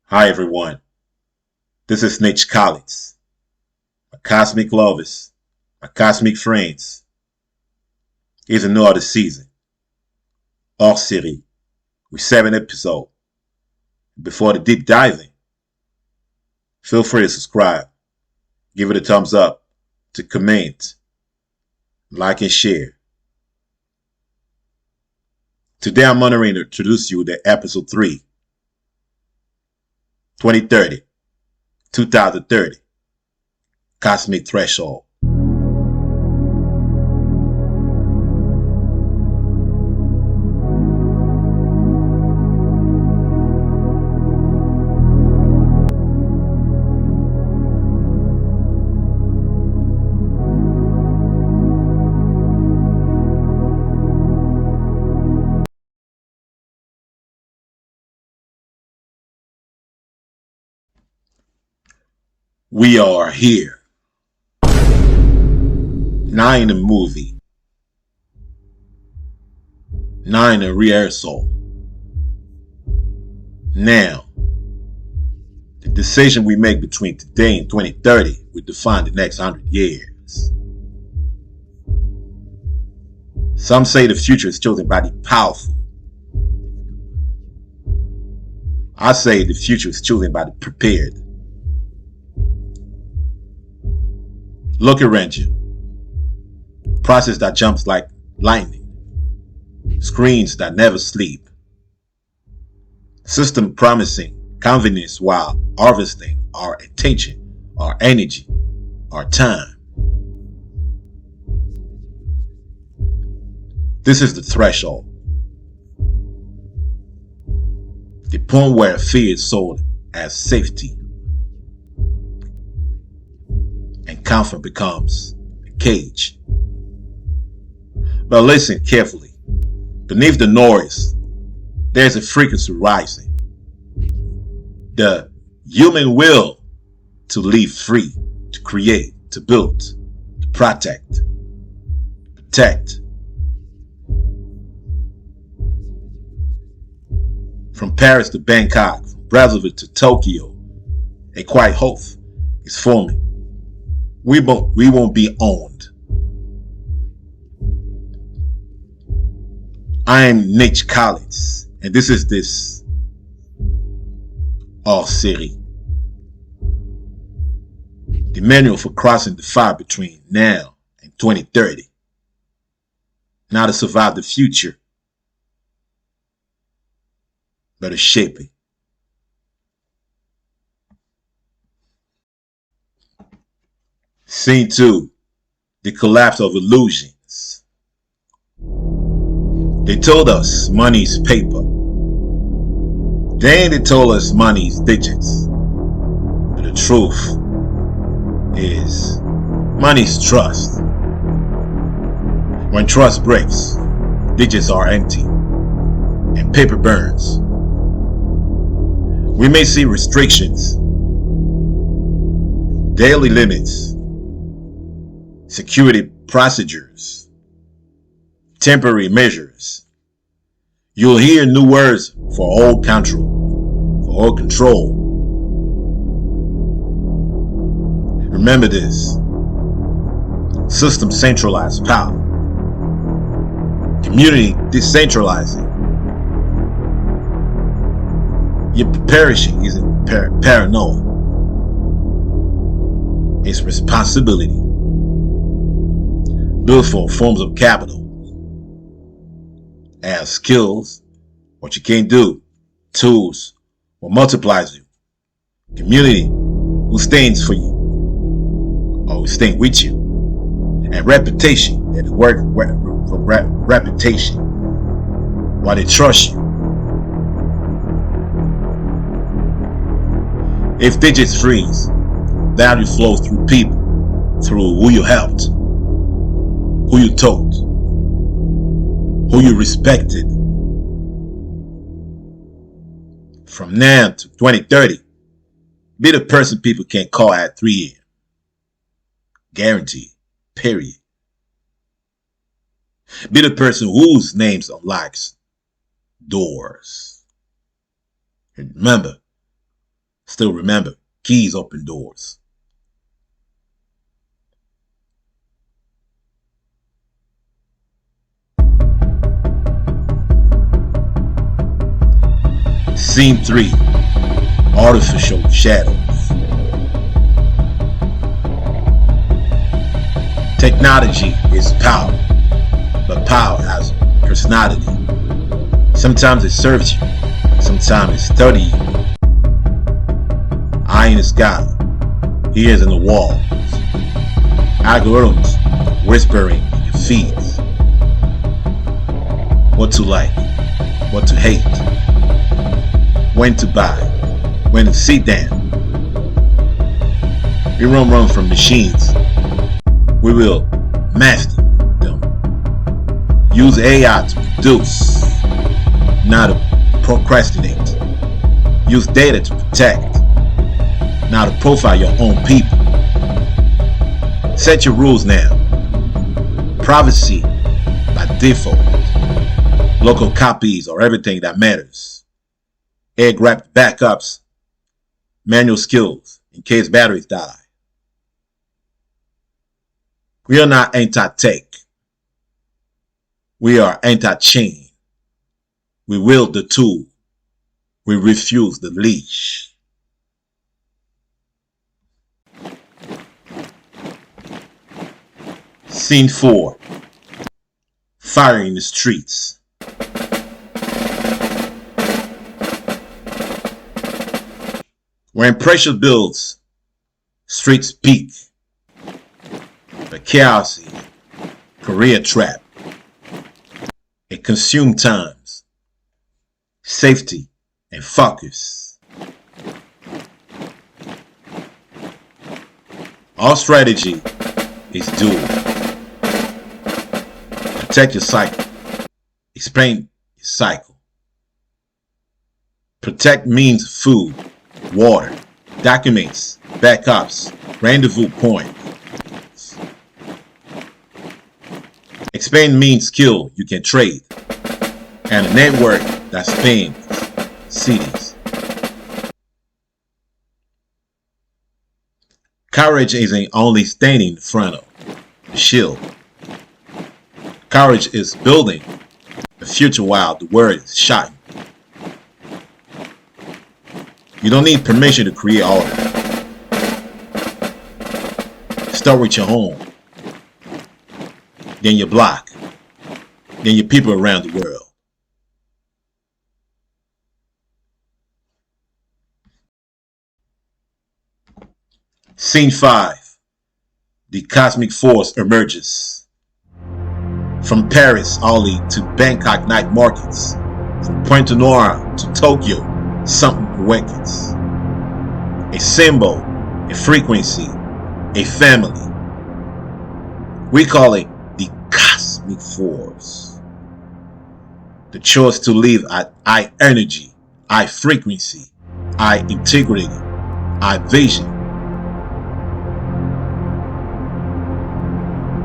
Hi everyone, this is Nietzsche Collins, my cosmic lovers, my cosmic friends. Here's another season, Hors série, with 7 episodes. Before the deep diving, feel free to subscribe, give it a thumbs up, to comment, like and share. Today I'm honoring to introduce you to episode 3, 2030, Cosmic Threshold. We are here. 9 in movie. 9 in rehearsal. Now, the decision we make between today and 2030 will define the next 100 years. Some say the future is chosen by the powerful. I say the future is chosen by the prepared. Look around you. Process that jumps like lightning. Screens that never sleep. System promising convenience while harvesting our attention, our energy, our time. This is the threshold. The point where fear is sold as safety and comfort becomes a cage. But listen carefully. Beneath the noise, there's a frequency rising. The human will to live free, to create, to build, to protect. From Paris to Bangkok, from Brazzaville to Tokyo, a quiet hope is forming. We won't be owned. I am Nietzsche Collins, and this is this Hors série. The manual for crossing the fire between now and 2030. Not to survive the future, but to shape it. Scene 2, the collapse of illusions. They told us money is paper. Then they told us money is digits. But the truth is, money is trust. When trust breaks, digits are empty and paper burns. We may see restrictions, daily limits, security procedures, temporary measures. You'll hear new words for all control. Remember this. System centralized power. Community decentralizing. Your perishing isn't paranoia. It's responsibility. Built for forms of capital. As skills, what you can't do. Tools, what multiplies you. Community, who stands for you, or who stand with you. And reputation, that is work for reputation, while they trust you. If digits freeze, value flows through people, through who you helped, who you told, who you respected. From now to 2030, be the person people can call at 3 a.m. Guaranteed. Period. Be the person whose names unlocks doors. And remember, Still remember, keys open doors. Scene 3. Artificial shadows. Technology is power, but power has personality. Sometimes it serves you, sometimes it studies you. Eye in the sky, ears in the walls. Algorithms whispering in your feeds. What to like, what to hate. When to buy, when to sit down. We won't run from machines. We will master them. Use AI to produce, not to procrastinate. Use data to protect, not to profile your own people. Set your rules now. Privacy by default. Local copies are everything that matters. Air-gapped backups, manual skills in case batteries die. We are not anti-tech. We are anti-chain. We wield the tool. We refuse the leash. Scene 4. Fire in the streets. When pressure builds, streets peak. The chaos, career trap. It consumes times, safety, and focus. Our strategy is dual. Protect your cycle. Expand your cycle. Protect means food, water, documents, backups, rendezvous points. Expand means skill you can trade, and a network that spans cities. Courage isn't only standing in front of the shield. Courage is building a future while the world is shot. You don't need permission to create order. Start with your home, then your block, then your people around the world. Scene 5. The cosmic force emerges. From Paris, Oli to Bangkok night markets, from Puerto Nora to Tokyo, something awakens. A symbol, a frequency, a family. We call it the cosmic force. The choice to live at high energy, high frequency, high integrity, high vision.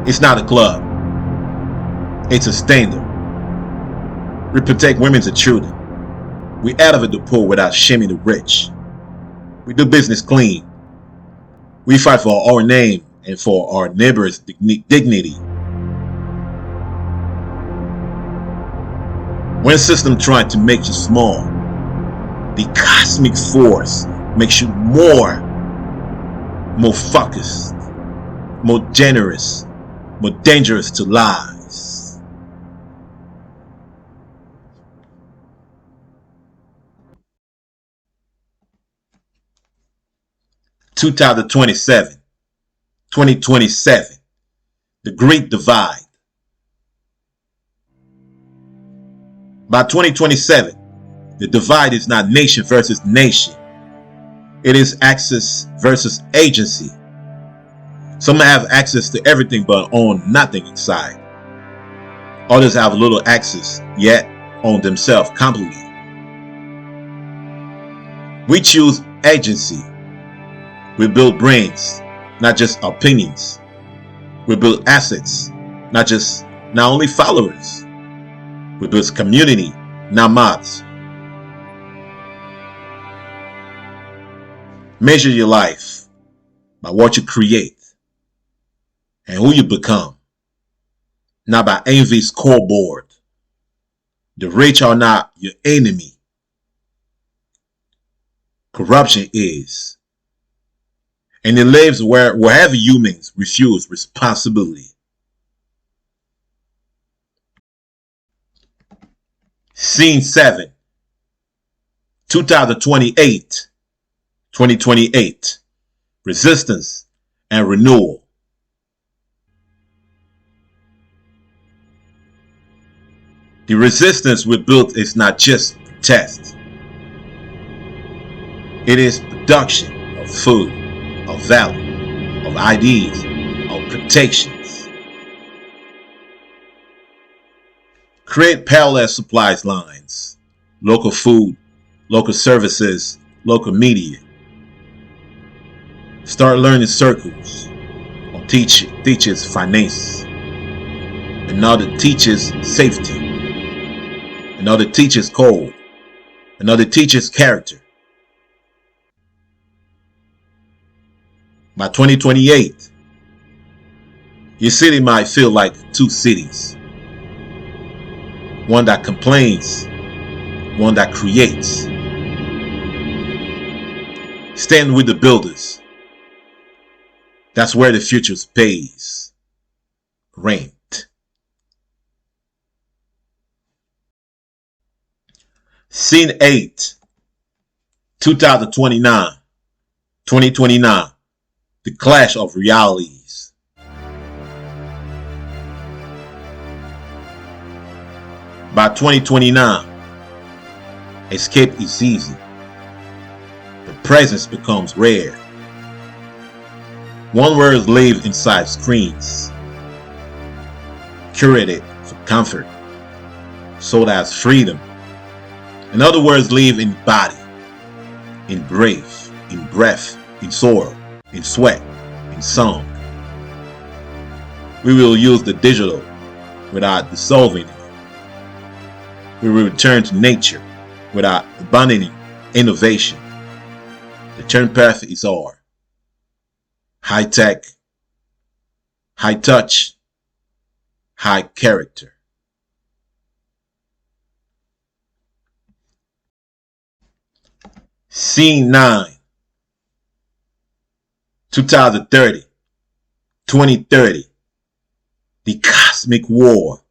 It's not a club. It's a standard. We protect women and children. We elevate the poor without shaming the rich. We do business clean. We fight for our name and for our neighbor's dignity. When system trying to make you small, the cosmic force makes you more focused, more generous, more dangerous to lies. (2027), the Great Divide. By 2027, the divide is not nation versus nation. It is access versus agency. Some have access to everything but own nothing inside. Others have little access, yet own themselves completely. We choose agency. We build brains, not just opinions. We build assets, not only followers. We build community, not mobs. Measure your life by what you create and who you become, not by envy's scoreboard. The rich are not your enemy. Corruption is. And it lives wherever humans refuse responsibility. Scene 7, 2028, resistance and renewal. The resistance we built is not just protest. It is production of food, of value, of ideas, of protections. Create parallel supplies lines, local food, local services, local media. Start learning circles. One teaches finance, another teaches safety, another teaches code, another teaches character. By 2028, your city might feel like two cities. One that complains, one that creates. Stand with the builders. That's where the future pays. Rent. Scene 8, 2029, the clash of realities. By 2029, escape is easy. The presence becomes rare. One world lives inside screens, curated for comfort, sold as freedom. In other words, live in body, in brave, in breath, in sorrow, in sweat, in song. We will use the digital without dissolving it. We will return to nature without abandoning innovation. The turn path is R. High tech, high touch, high character. Scene 9, 2030, the cosmic war.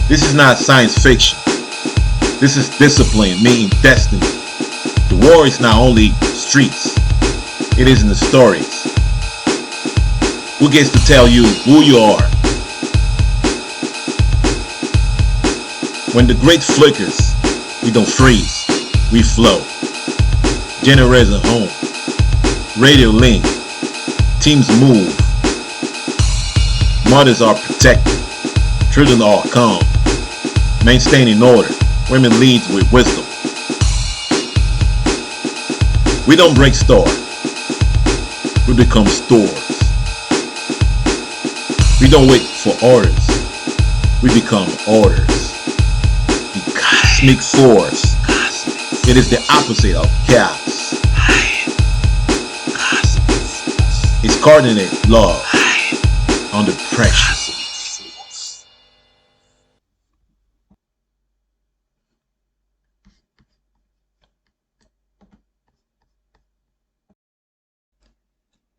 This is not science fiction. This is discipline, meaning destiny. The war is not only streets, it is in the stories. Who gets to tell you who you are? When the great flickers, we don't freeze, we flow. Generators at home, radio link, teams move. Mothers are protected, children are calm, maintaining order, women lead with wisdom. We don't break store, we become stores. We don't wait for orders, we become orders. The cosmic force, it is the opposite of chaos. It's coordinate love under pressure.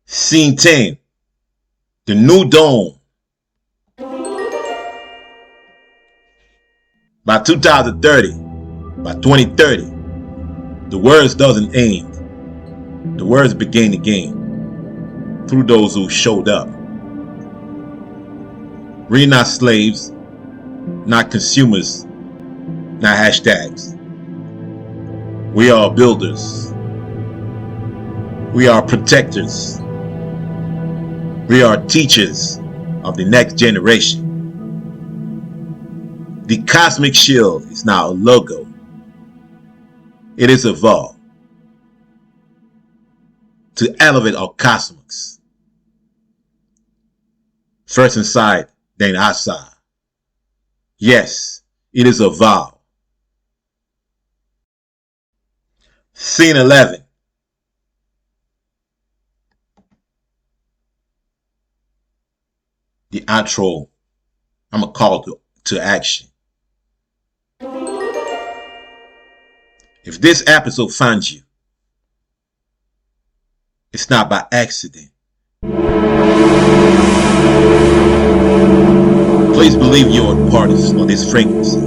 Scene 10, the new dawn. By 2030, the words doesn't end. The words begin again through those who showed up. We're not slaves, not consumers, not hashtags. We are builders. We are protectors. We are teachers of the next generation. The cosmic shield is now a logo. It is a vow to elevate our cosmos. First inside, then outside. Yes, it is a vow. Scene 11. The outro. I'm a call to action. If this episode finds you, it's not by accident. Please believe you're a part of this frequency.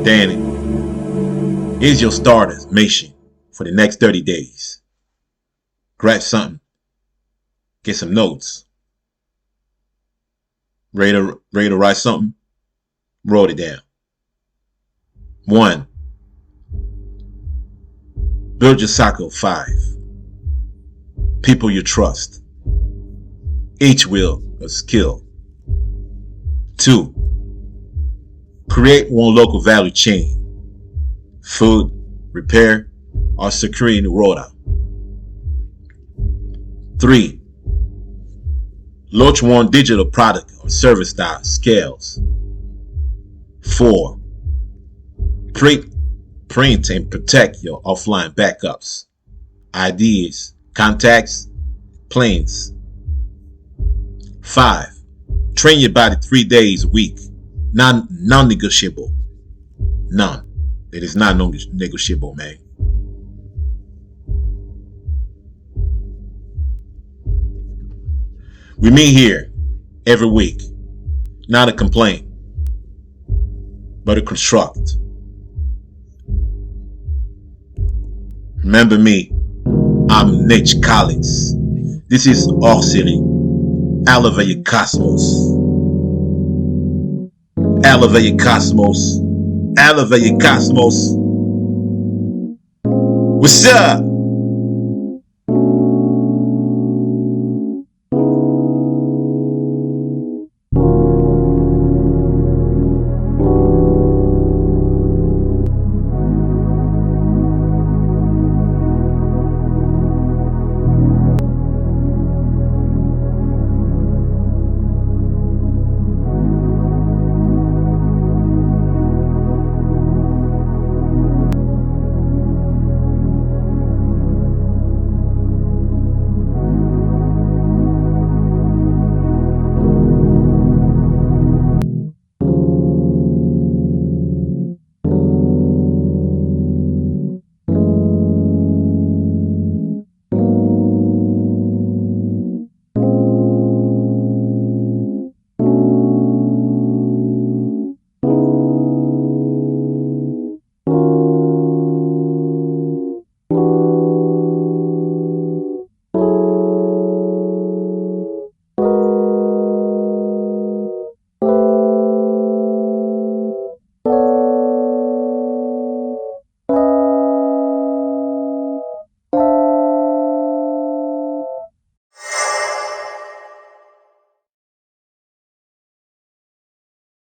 Then, here's your starter's mission for the next 30 days. Grab something. Get some notes. Ready to write something? Wrote it down. 1. Build your cycle of 5. People you trust. Each will a skill. 2. Create one local value chain. Food, repair, or security rota. 3. Launch one digital product or service that scales. 4. Print and protect your offline backups, IDs, contacts, planes. 5. Train your body 3 days a week. Non-negotiable. None. It is not negotiable, man. We meet here every week. Not a complaint, but a construct. Remember me, I'm Nietzsche Collins. This is Hors. Elevate your cosmos. Elevate your cosmos. Elevate your cosmos. What's up?